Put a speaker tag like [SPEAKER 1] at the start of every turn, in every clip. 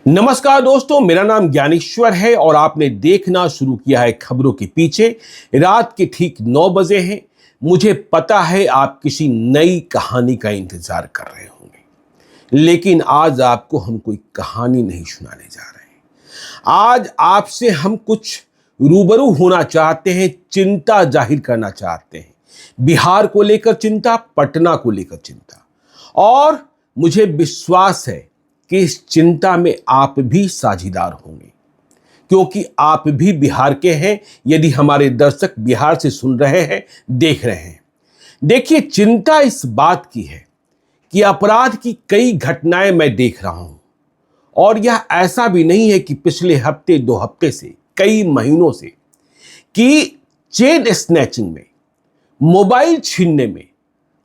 [SPEAKER 1] नमस्कार दोस्तों, मेरा नाम ज्ञानेश्वर है और आपने देखना शुरू किया है खबरों के पीछे। रात के ठीक 9 बजे हैं। मुझे पता है आप किसी नई कहानी का इंतजार कर रहे होंगे, लेकिन आज आपको हम कोई कहानी नहीं सुनाने जा रहे हैं। आज आपसे हम कुछ रूबरू होना चाहते हैं, चिंता जाहिर करना चाहते हैं। बिहार को लेकर चिंता, पटना को लेकर चिंता, और मुझे विश्वास है कि इस चिंता में आप भी साझीदार होंगे, क्योंकि आप भी बिहार के हैं। यदि हमारे दर्शक बिहार से सुन रहे हैं, देख रहे हैं, देखिए, चिंता इस बात की है कि अपराध की कई घटनाएं मैं देख रहा हूं, और यह ऐसा भी नहीं है कि पिछले हफ्ते 2 हफ्ते से, कई महीनों से, कि चेन स्नैचिंग में, मोबाइल छीनने में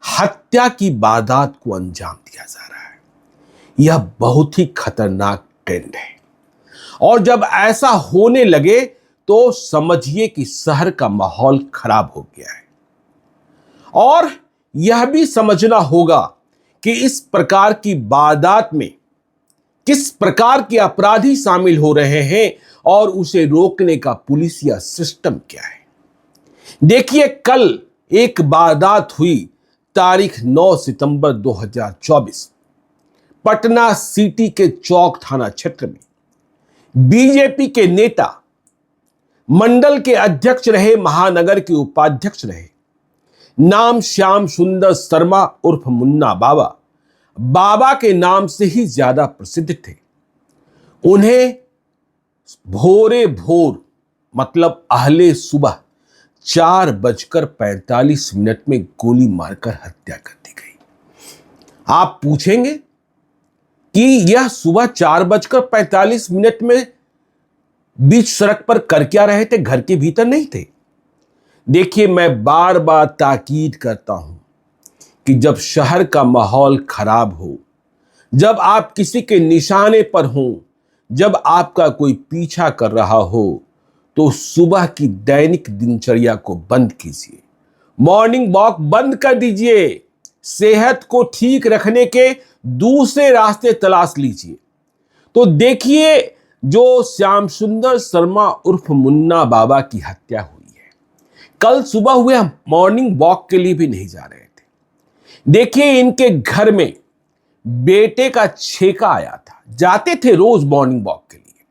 [SPEAKER 1] हत्या की वारदात को अंजाम दिया जा रहा है। यह बहुत ही खतरनाक ट्रेंड है, और जब ऐसा होने लगे तो समझिए कि शहर का माहौल खराब हो गया है। और यह भी समझना होगा कि इस प्रकार की वारदात में किस प्रकार के अपराधी शामिल हो रहे हैं और उसे रोकने का पुलिस या सिस्टम क्या है। देखिए, कल एक वारदात हुई, तारीख 9 सितंबर 2024, पटना सिटी के चौक थाना क्षेत्र में। बीजेपी के नेता, मंडल के अध्यक्ष रहे, महानगर के उपाध्यक्ष रहे, नाम श्याम सुंदर शर्मा उर्फ मुन्ना बाबा, बाबा के नाम से ही ज्यादा प्रसिद्ध थे। उन्हें भोरे भोर, मतलब अहले सुबह 4:45 में गोली मारकर हत्या कर दी गई। आप पूछेंगे कि यह सुबह 4:45 में बीच सड़क पर कर क्या रहे थे, घर के भीतर नहीं थे। देखिए, मैं बार बार ताकीद करता हूं कि जब शहर का माहौल खराब हो, जब आप किसी के निशाने पर हो, जब आपका कोई पीछा कर रहा हो, तो सुबह की दैनिक दिनचर्या को बंद कीजिए, मॉर्निंग वॉक बंद कर दीजिए, सेहत को ठीक रखने के दूसरे रास्ते तलाश लीजिए। तो देखिए, जो श्याम सुंदर शर्मा उर्फ मुन्ना बाबा की हत्या हुई है, कल सुबह हुए मॉर्निंग वॉक के लिए भी नहीं जा रहे थे। देखिए, इनके घर में बेटे का छेका आया था, जाते थे रोज मॉर्निंग वॉक के लिए,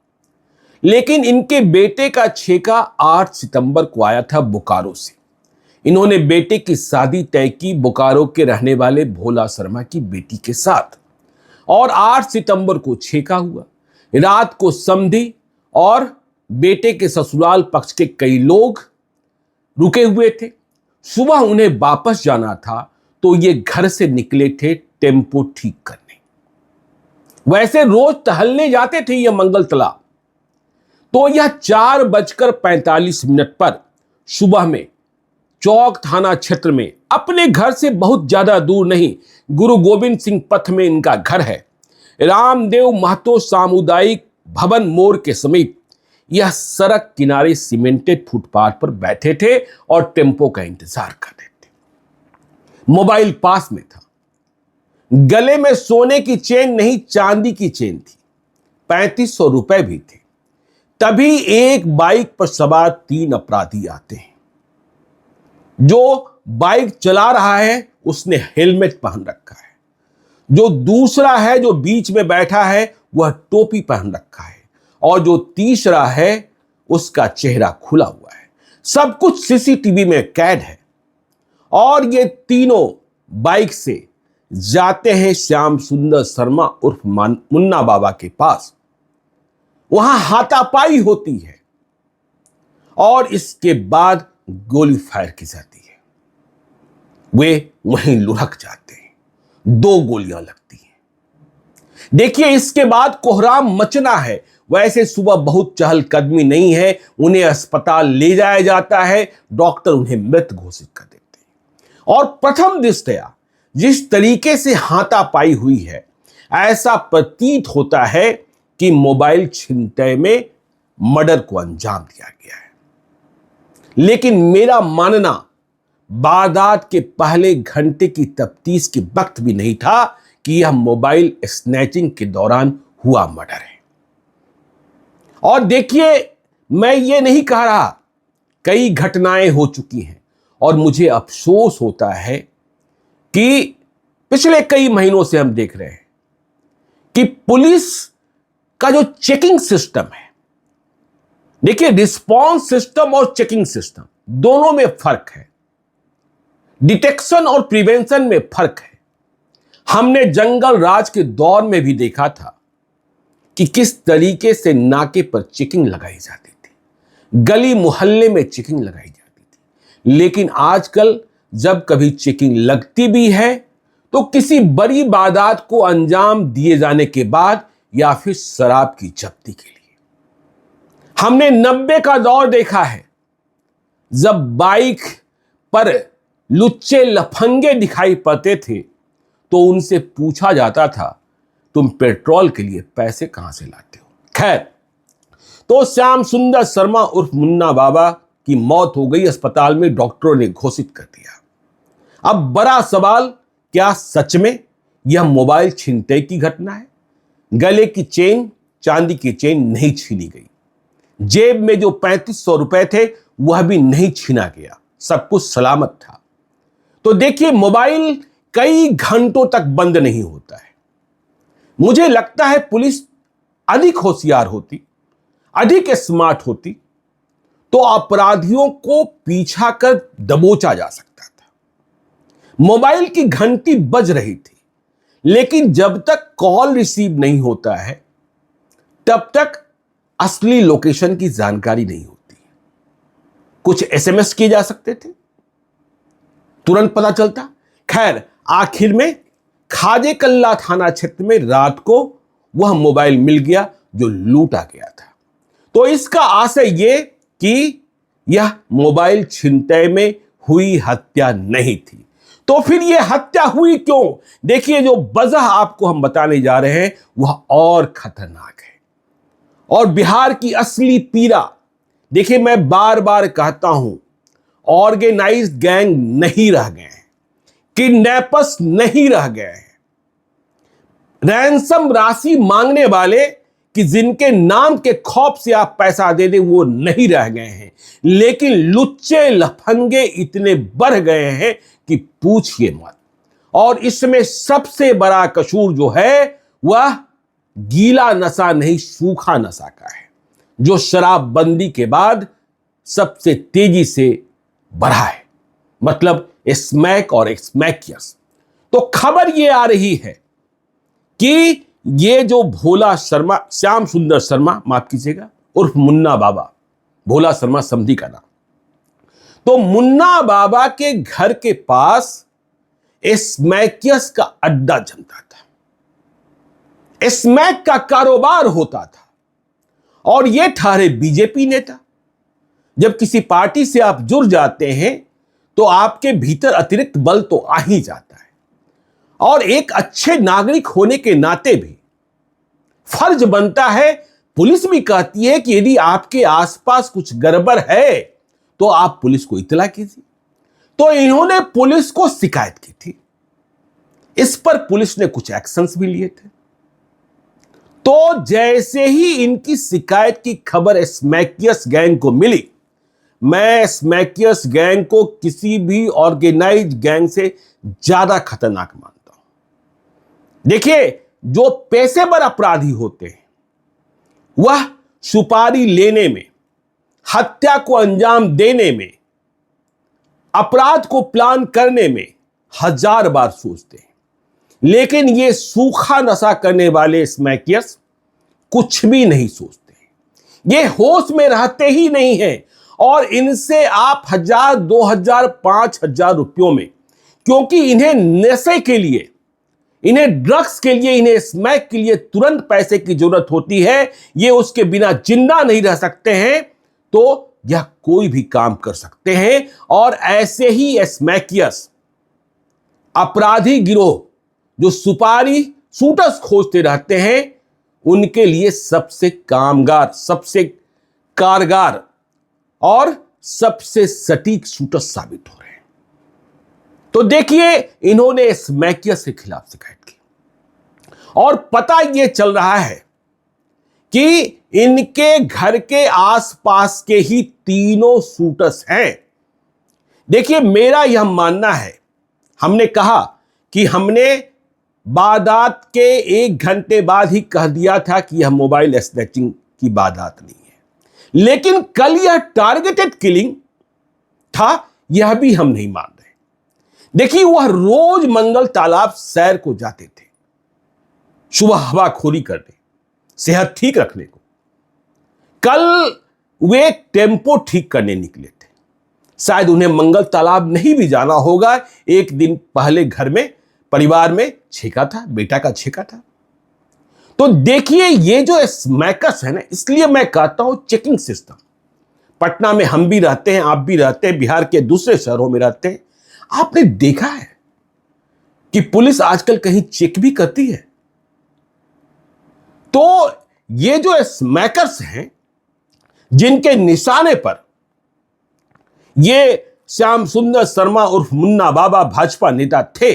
[SPEAKER 1] लेकिन इनके बेटे का छेका 8 सितंबर को आया था बोकारो से। इन्होंने बेटे की शादी तय की बोकारो के रहने वाले भोला शर्मा की बेटी के साथ, और 8 सितंबर को छेका हुआ। रात को समधी और बेटे के ससुराल पक्ष के कई लोग रुके हुए थे। सुबह उन्हें वापस जाना था, तो ये घर से निकले थे टेम्पो ठीक करने। वैसे रोज टहलने जाते थे ये मंगल तालाब। तो यह 4:45 पर सुबह में चौक थाना क्षेत्र में, अपने घर से बहुत ज्यादा दूर नहीं, गुरु गोविंद सिंह पथ में इनका घर है, रामदेव महतो सामुदायिक भवन मोड़ के समीप, यह सड़क किनारे सीमेंटेड फुटपाथ पर बैठे थे और टेम्पो का इंतजार कर रहे थे। मोबाइल पास में था, गले में सोने की चेन नहीं, चांदी की चेन थी, 3500 रुपए भी थे। तभी एक बाइक पर सवार 3 अपराधी आते हैं। जो बाइक चला रहा है उसने हेलमेट पहन रखा है, जो दूसरा है जो बीच में बैठा है वह टोपी पहन रखा है, और जो तीसरा है उसका चेहरा खुला हुआ है। सब कुछ सीसीटीवी में कैद है। और ये तीनों बाइक से जाते हैं श्याम सुंदर शर्मा उर्फ मुन्ना बाबा के पास। वहां हाथापाई होती है और इसके बाद गोली फायर की जाती है। वे वहीं लुढ़क जाते हैं, 2 गोलियां लगती हैं। देखिए, इसके बाद कोहराम मचना है। वैसे सुबह बहुत चहलकदमी नहीं है, उन्हें अस्पताल ले जाया जाता है, डॉक्टर उन्हें मृत घोषित कर देते हैं। और प्रथम दृष्टया जिस तरीके से हाथापाई हुई है, ऐसा प्रतीत होता है कि मोबाइल छिनतई में मर्डर को अंजाम दिया गया है। लेकिन मेरा मानना, वारदात के पहले घंटे की तफ्तीश के वक्त भी नहीं था कि यह मोबाइल स्नैचिंग के दौरान हुआ मर्डर है। और देखिए, मैं ये नहीं कह रहा, कई घटनाएं हो चुकी हैं और मुझे अफसोस होता है कि पिछले कई महीनों से हम देख रहे हैं कि पुलिस का जो चेकिंग सिस्टम है, देखिए रिस्पॉन्स सिस्टम और चेकिंग सिस्टम दोनों में फर्क है, डिटेक्शन और प्रिवेंशन में फर्क है। हमने जंगल राज के दौर में भी देखा था कि किस तरीके से नाके पर चेकिंग लगाई जाती थी, गली मोहल्ले में चेकिंग लगाई जाती थी। लेकिन आजकल जब कभी चेकिंग लगती भी है तो किसी बड़ी वारदात को अंजाम दिए जाने के बाद या फिर शराब की जब्ती के लिए। हमने 90 का दौर देखा है, जब बाइक पर लुच्चे लफंगे दिखाई पड़ते थे तो उनसे पूछा जाता था, तुम पेट्रोल के लिए पैसे कहां से लाते हो। खैर, तो श्याम सुंदर शर्मा उर्फ मुन्ना बाबा की मौत हो गई, अस्पताल में डॉक्टरों ने घोषित कर दिया। अब बड़ा सवाल, क्या सच में यह मोबाइल छिनते की घटना है? गले की चेन, चांदी की चेन नहीं छीनी गई, जेब में जो 3500 रुपए थे वह भी नहीं छीना गया, सब कुछ सलामत था। तो देखिए, मोबाइल कई घंटों तक बंद नहीं होता है। मुझे लगता है पुलिस अधिक होशियार होती, अधिक स्मार्ट होती तो अपराधियों को पीछा कर दबोचा जा सकता था। मोबाइल की घंटी बज रही थी, लेकिन जब तक कॉल रिसीव नहीं होता है तब तक असली लोकेशन की जानकारी नहीं होती। कुछ एसएमएस किए जा सकते थे, तुरंत पता चलता। खैर, आखिर में खाजे कल्ला थाना क्षेत्र में रात को वह मोबाइल मिल गया जो लूटा गया था। तो इसका आशय यह कि यह मोबाइल छिनतई में हुई हत्या नहीं थी। तो फिर यह हत्या हुई क्यों? देखिए, जो वजह आपको हम बताने जा रहे हैं वह और खतरनाक है। और बिहार की असली पीड़ा, देखिए मैं बार बार कहता हूं, ऑर्गेनाइज्ड गैंग नहीं रह गए हैं, किडनैपर्स नहीं रह गए हैं, रैंसम राशि मांगने वाले कि जिनके नाम के खौफ से आप पैसा दे दे वो नहीं रह गए हैं, लेकिन लुच्चे लफंगे इतने बढ़ गए हैं कि पूछिए मत। और इसमें सबसे बड़ा कसूर जो है वह गीला नशा नहीं, सूखा नशा का है, जो शराबबंदी के बाद सबसे तेजी से बढ़ा है, मतलब स्मैक और स्मैकियर्स। तो खबर यह आ रही है कि ये जो भोला शर्मा, श्याम सुंदर शर्मा माफ कीजिएगा, उर्फ मुन्ना बाबा, भोला शर्मा समधी का नाम, तो मुन्ना बाबा के घर के पास स्मैकियर्स का अड्डा जमता था, स्मैक का कारोबार होता था। और ये ठहरे बीजेपी नेता। जब किसी पार्टी से आप जुड़ जाते हैं तो आपके भीतर अतिरिक्त बल तो आ ही जाता है, और एक अच्छे नागरिक होने के नाते भी फर्ज बनता है, पुलिस भी कहती है कि यदि आपके आसपास कुछ गड़बड़ है तो आप पुलिस को इत्तला कीजिए। तो इन्होंने पुलिस को शिकायत की थी, इस पर पुलिस ने कुछ एक्शंस भी लिए थे। तो जैसे ही इनकी शिकायत की खबर स्मैकियर्स गैंग को मिली, मैं स्मैकियर्स गैंग को किसी भी ऑर्गेनाइज्ड गैंग से ज्यादा खतरनाक मानता हूं। देखिए, जो पेशेवर अपराधी होते हैं वह सुपारी लेने में, हत्या को अंजाम देने में, अपराध को प्लान करने में 1000 बार सोचते हैं, लेकिन ये सूखा नशा करने वाले स्मैकियर्स कुछ भी नहीं सोचते, ये होश में रहते ही नहीं हैं। और इनसे आप 1000, 2000, 5000 रुपयों में, क्योंकि इन्हें नशे के लिए, इन्हें ड्रग्स के लिए, इन्हें स्मैक के लिए तुरंत पैसे की जरूरत होती है, ये उसके बिना जिंदा नहीं रह सकते हैं, तो यह कोई भी काम कर सकते हैं। और ऐसे ही स्मैकियर्स अपराधी गिरोह जो सुपारी शूटर्स खोजते रहते हैं, उनके लिए सबसे कामगार, सबसे कारगर और सबसे सटीक शूटर साबित हो रहे हैं। तो देखिए, इन्होंने स्मैकियर्स के खिलाफ शिकायत की और पता यह चल रहा है कि इनके घर के आसपास के ही तीनों शूटर्स हैं। देखिए, मेरा यह मानना है, हमने कहा कि हमने वारदात के 1 घंटे बाद ही कह दिया था कि यह मोबाइल स्नैचिंग की वारदात नहीं है, लेकिन कल यह टारगेटेड किलिंग था, यह भी हम नहीं मान रहे। देखिए, वह रोज मंगल तालाब सैर को जाते थे, सुबह हवाखोरी करने, सेहत ठीक रखने को। कल वे टेम्पो ठीक करने निकले थे। शायद उन्हें मंगल तालाब नहीं भी जाना होगा, एक दिन पहले घर में परिवार में छेका था, बेटा का छेका था। तो देखिए, ये जो स्मैकर्स है ना, इसलिए मैं कहता हूं चेकिंग सिस्टम। पटना में हम भी रहते हैं, आप भी रहते हैं, बिहार के दूसरे शहरों में रहते हैं। आपने देखा है कि पुलिस आजकल कहीं चेक भी करती है। तो ये जो स्मैकर्स हैं, जिनके निशाने पर ये श्याम सुंदर शर्मा उर्फ मुन्ना बाबा भाजपा नेता थे,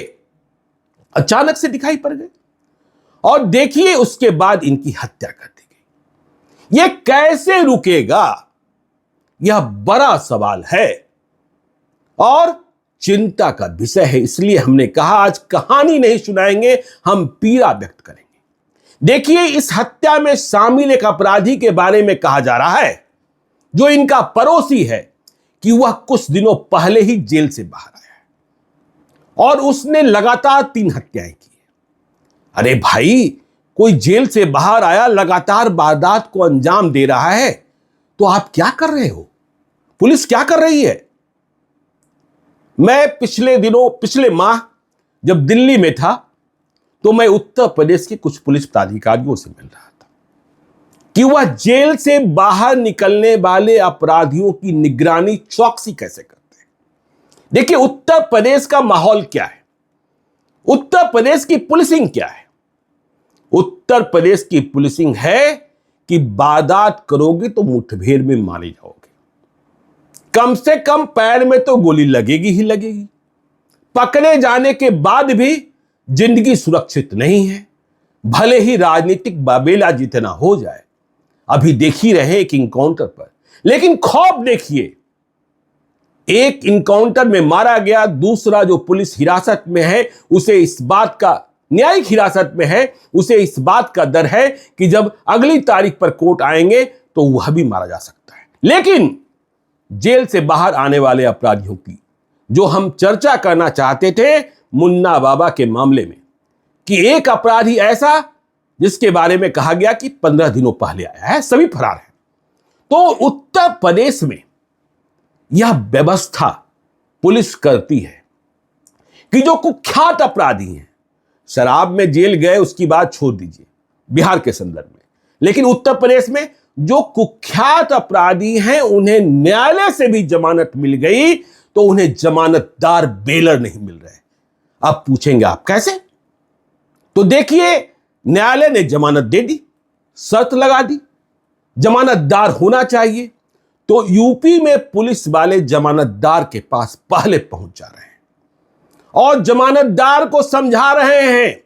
[SPEAKER 1] अचानक से दिखाई पड़ गए और देखिए उसके बाद इनकी हत्या कर दी गई। यह कैसे रुकेगा, यह बड़ा सवाल है और चिंता का विषय है। इसलिए हमने कहा आज कहानी नहीं सुनाएंगे, हम पीड़ा व्यक्त करेंगे। देखिए, इस हत्या में शामिल एक अपराधी के बारे में कहा जा रहा है, जो इनका पड़ोसी है, कि वह कुछ दिनों पहले ही जेल से बाहर आया है और उसने लगातार 3 हत्याएं की है। अरे भाई, कोई जेल से बाहर आया, लगातार वारदात को अंजाम दे रहा है, तो आप क्या कर रहे हो? पुलिस क्या कर रही है? मैं पिछले माह जब दिल्ली में था, तो मैं उत्तर प्रदेश के कुछ पुलिस पदाधिकारियों से मिल रहा था कि वह जेल से बाहर निकलने वाले अपराधियों की निगरानी चौकसी कैसे करते हैं। देखिए, उत्तर प्रदेश का माहौल क्या है, उत्तर प्रदेश की पुलिसिंग क्या है। उत्तर प्रदेश की पुलिसिंग है कि वारदात करोगे तो मुठभेड़ में मारे जाओगे, कम से कम पैर में तो गोली लगेगी ही लगेगी। पकड़े जाने के बाद भी जिंदगी सुरक्षित नहीं है, भले ही राजनीतिक बाबेला जितना हो जाए। अभी देख ही रहे एक इनकाउंटर पर, लेकिन खौफ देखिए, एक इनकाउंटर में मारा गया, दूसरा जो पुलिस हिरासत में है उसे इस बात का, न्यायिक हिरासत में है, उसे इस बात का डर है कि जब अगली तारीख पर कोर्ट आएंगे तो वह भी मारा जा सकता है। लेकिन जेल से बाहर आने वाले अपराधियों की जो हम चर्चा करना चाहते थे मुन्ना बाबा के मामले में, कि एक अपराधी ऐसा जिसके बारे में कहा गया कि 15 दिनों पहले आया है, सभी फरार हैं। तो उत्तर प्रदेश में यह व्यवस्था पुलिस करती है कि जो कुख्यात अपराधी हैं, शराब में जेल गए उसकी बात छोड़ दीजिए बिहार के संदर्भ में, लेकिन उत्तर प्रदेश में जो कुख्यात अपराधी हैं उन्हें न्यायालय से भी जमानत मिल गई, तो उन्हें जमानतदार बेलर नहीं मिल रहे। अब पूछेंगे आप कैसे? तो देखिए, न्यायालय ने जमानत दे दी, शर्त लगा दी, जमानतदार होना चाहिए। तो यूपी में पुलिस वाले जमानतदार के पास पहले पहुंच जा रहे हैं और जमानतदार को समझा रहे हैं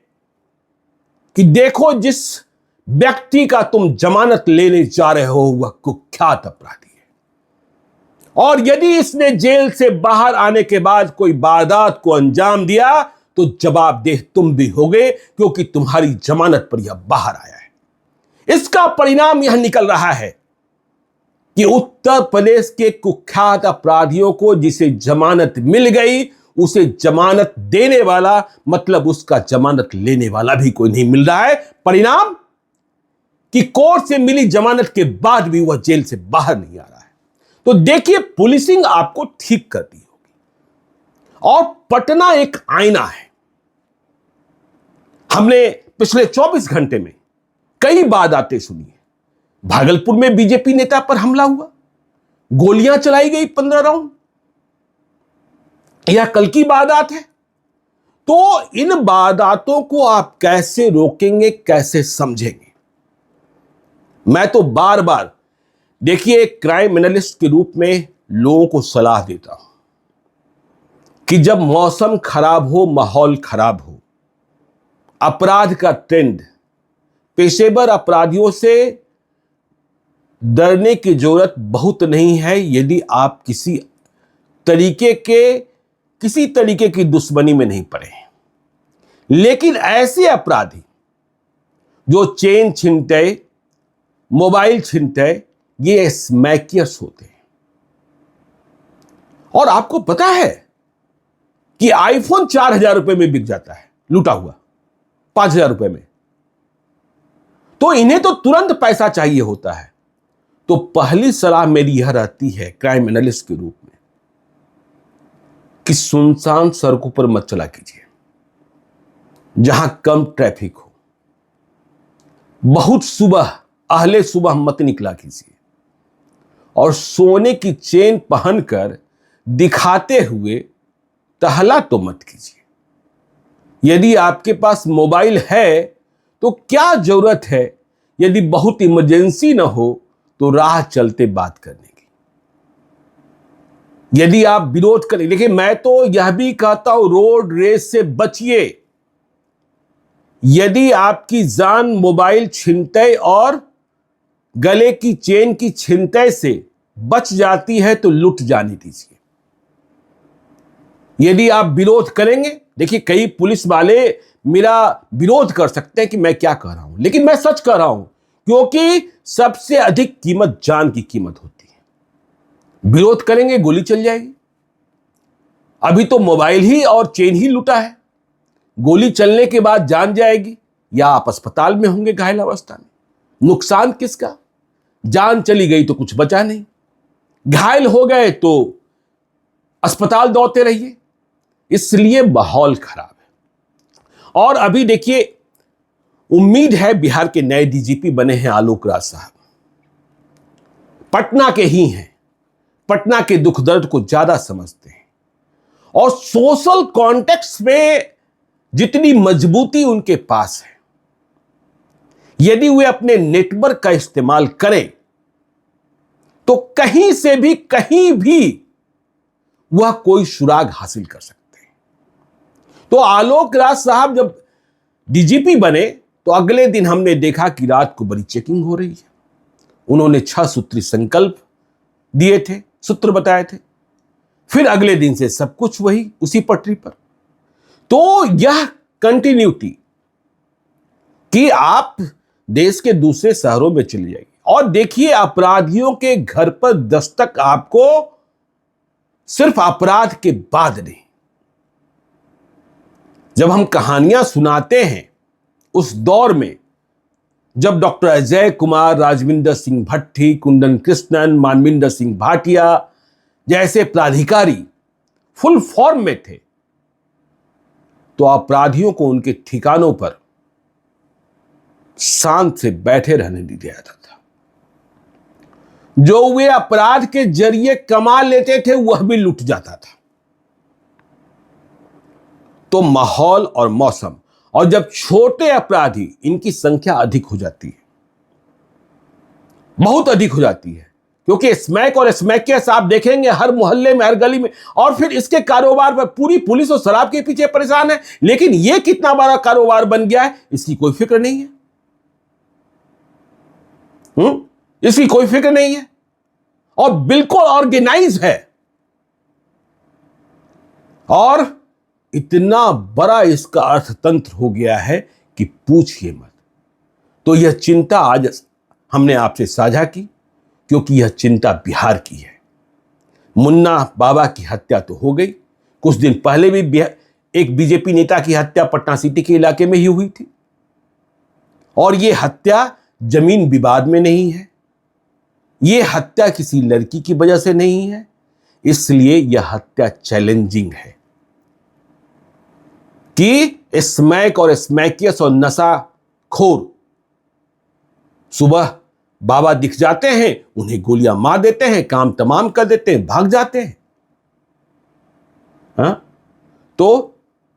[SPEAKER 1] कि देखो, जिस व्यक्ति का तुम जमानत लेने जा रहे हो वह कुख्यात अपराधी है, और यदि इसने जेल से बाहर आने के बाद कोई वारदात को अंजाम दिया तो जवाबदेह तुम भी होगे, क्योंकि तुम्हारी जमानत पर यह बाहर आया है। इसका परिणाम यह निकल रहा है कि उत्तर प्रदेश के कुख्यात अपराधियों को जिसे जमानत मिल गई, उसे जमानत देने वाला मतलब उसका जमानत लेने वाला भी कोई नहीं मिल रहा है। परिणाम कि कोर्ट से मिली जमानत के बाद भी वह जेल से बाहर नहीं आ रहा है। तो देखिए, पुलिसिंग आपको ठीक करती होगी। और पटना एक आईना है। हमने पिछले 24 घंटे में कई वारदातें सुनी है। भागलपुर में बीजेपी नेता पर हमला हुआ, गोलियां चलाई गई 15 राउंड, यह कल की वारदात है। तो इन वारदातों को आप कैसे रोकेंगे, कैसे समझेंगे? मैं तो बार बार, देखिए, एक क्राइम एनालिस्ट के रूप में लोगों को सलाह देता हूं कि जब मौसम खराब हो, माहौल खराब हो, अपराध का ट्रेंड पेशेवर अपराधियों से डरने की जरूरत बहुत नहीं है यदि आप किसी तरीके की दुश्मनी में नहीं पड़े हैं। लेकिन ऐसे अपराधी जो चेन छीनते, मोबाइल छीनते, ये स्मैकियर्स होते हैं। और आपको पता है कि आईफोन 4,000 रुपए में बिक जाता है, लूटा हुआ 5,000 रुपए में। तो इन्हें तो तुरंत पैसा चाहिए होता है। तो पहली सलाह मेरी यह रहती है क्राइम एनालिस्ट के रूप में कि सुनसान सड़कों पर मत चला कीजिए, जहां कम ट्रैफिक हो। बहुत सुबह, अहले सुबह मत निकला कीजिए। और सोने की चेन पहनकर दिखाते हुए टहला तो मत कीजिए। यदि आपके पास मोबाइल है तो क्या जरूरत है, यदि बहुत इमरजेंसी ना हो तो राह चलते बात करने की। यदि आप विरोध करें, देखिए मैं तो यह भी कहता हूं रोड रेस से बचिए। यदि आपकी जान मोबाइल छीनते और गले की चेन की छीनते से बच जाती है तो लुट जाने दीजिए। यदि आप विरोध करेंगे, देखिए कई पुलिस वाले मेरा विरोध कर सकते हैं कि मैं क्या कह रहा हूं, लेकिन मैं सच कह रहा हूं, क्योंकि सबसे अधिक कीमत जान की कीमत होती है। विरोध करेंगे गोली चल जाएगी। अभी तो मोबाइल ही और चेन ही लूटा है, गोली चलने के बाद जान जाएगी या आप अस्पताल में होंगे घायल अवस्था में। नुकसान किसका? जान चली गई तो कुछ बचा नहीं, घायल हो गए तो अस्पताल दौड़ते रहिए। इसलिए माहौल खराब है। और अभी देखिए, उम्मीद है बिहार के नए डीजीपी बने हैं आलोक राज साहब, पटना के ही हैं, पटना के दुख दर्द को ज्यादा समझते हैं और सोशल कॉन्टेक्स्ट में जितनी मजबूती उनके पास है, यदि वे अपने नेटवर्क का इस्तेमाल करें तो कहीं से भी कहीं भी वह कोई सुराग हासिल कर सकते हैं। तो आलोक राज साहब जब डीजीपी बने तो अगले दिन हमने देखा कि रात को बड़ी चेकिंग हो रही है। उन्होंने 6 सूत्री संकल्प दिए थे, सूत्र बताए थे। फिर अगले दिन से सब कुछ वही उसी पटरी पर। तो यह कंटिन्यूटी कि आप देश के दूसरे शहरों में चले जाइए और देखिए अपराधियों के घर पर दस्तक आपको सिर्फ अपराध के बाद नहीं। जब हम कहानियां सुनाते हैं उस दौर में जब डॉक्टर अजय कुमार, राजविंदर सिंह भट्टी, कुंदन कृष्णन, मानविंदर सिंह भाटिया जैसे प्राधिकारी फुल फॉर्म में थे, तो अपराधियों को उनके ठिकानों पर शांत से बैठे रहने नहीं दिया जाता था। जो वे अपराध के जरिए कमा लेते थे वह भी लुट जाता था। तो माहौल और मौसम, और जब छोटे अपराधी, इनकी संख्या अधिक हो जाती है, बहुत अधिक हो जाती है, क्योंकि स्मैक और स्मैकियर्स आप देखेंगे हर मोहल्ले में, हर गली में, और फिर इसके कारोबार पर पूरी पुलिस और शराब के पीछे परेशान है। लेकिन यह कितना बड़ा कारोबार बन गया है इसकी कोई फिक्र नहीं है। इसकी कोई फिक्र नहीं है और बिल्कुल ऑर्गेनाइज है और इतना बड़ा इसका अर्थतंत्र हो गया है कि पूछिए मत। तो यह चिंता आज हमने आपसे साझा की क्योंकि यह चिंता बिहार की है। मुन्ना बाबा की हत्या तो हो गई, कुछ दिन पहले भी एक बीजेपी नेता की हत्या पटना सिटी के इलाके में ही हुई थी। और यह हत्या जमीन विवाद में नहीं है, यह हत्या किसी लड़की की वजह से नहीं है, इसलिए यह हत्या चैलेंजिंग है कि स्मैक और स्मैकियस और नशाखोर सुबह बाबा दिख जाते हैं, उन्हें गोलियां मार देते हैं, काम तमाम कर देते हैं, भाग जाते हैं। हाँ? तो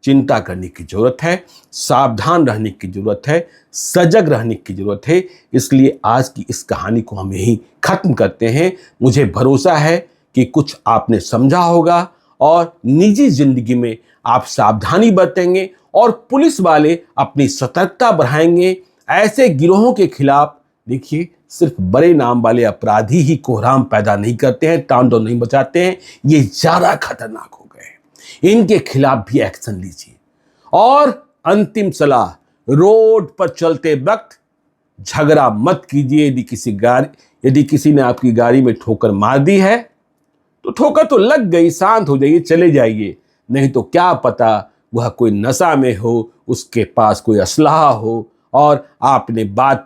[SPEAKER 1] चिंता करने की जरूरत है, सावधान रहने की जरूरत है, सजग रहने की जरूरत है। इसलिए आज की इस कहानी को हम यहीं खत्म करते हैं। मुझे भरोसा है कि कुछ आपने समझा होगा और निजी जिंदगी में आप सावधानी बरतेंगे और पुलिस वाले अपनी सतर्कता बढ़ाएंगे। ऐसे गिरोहों के खिलाफ देखिए, सिर्फ बड़े नाम वाले अपराधी ही कोहराम पैदा नहीं करते हैं, तांडव नहीं बचाते हैं, ये ज्यादा खतरनाक हो गए हैं। इनके खिलाफ भी एक्शन लीजिए। और अंतिम सलाह, रोड पर चलते वक्त झगड़ा मत कीजिए। यदि किसी ने आपकी गाड़ी में ठोकर मार दी है तो ठोकर तो लग गई, शांत हो जाइए, चले जाइए। नहीं तो क्या पता वह कोई नशा में हो, उसके पास कोई असलहा हो और आपने बात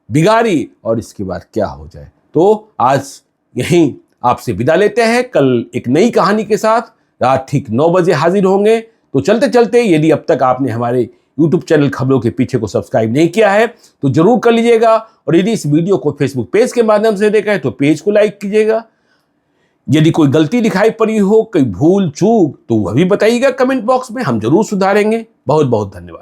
[SPEAKER 1] बिगाड़ी और इसके बाद क्या हो जाए। तो आज यहीं आपसे विदा लेते हैं। कल एक नई कहानी के साथ रात ठीक 9 बजे हाजिर होंगे। तो चलते चलते, यदि अब तक आपने हमारे YouTube चैनल खबरों के पीछे को सब्सक्राइब नहीं किया है तो जरूर कर लीजिएगा। और यदि इस वीडियो को Facebook पेज के माध्यम से देखा है तो पेज को लाइक कीजिएगा। यदि कोई गलती दिखाई पड़ी हो, कोई भूल चूक, तो वह भी बताइएगा कमेंट बॉक्स में, हम जरूर सुधारेंगे। बहुत बहुत धन्यवाद।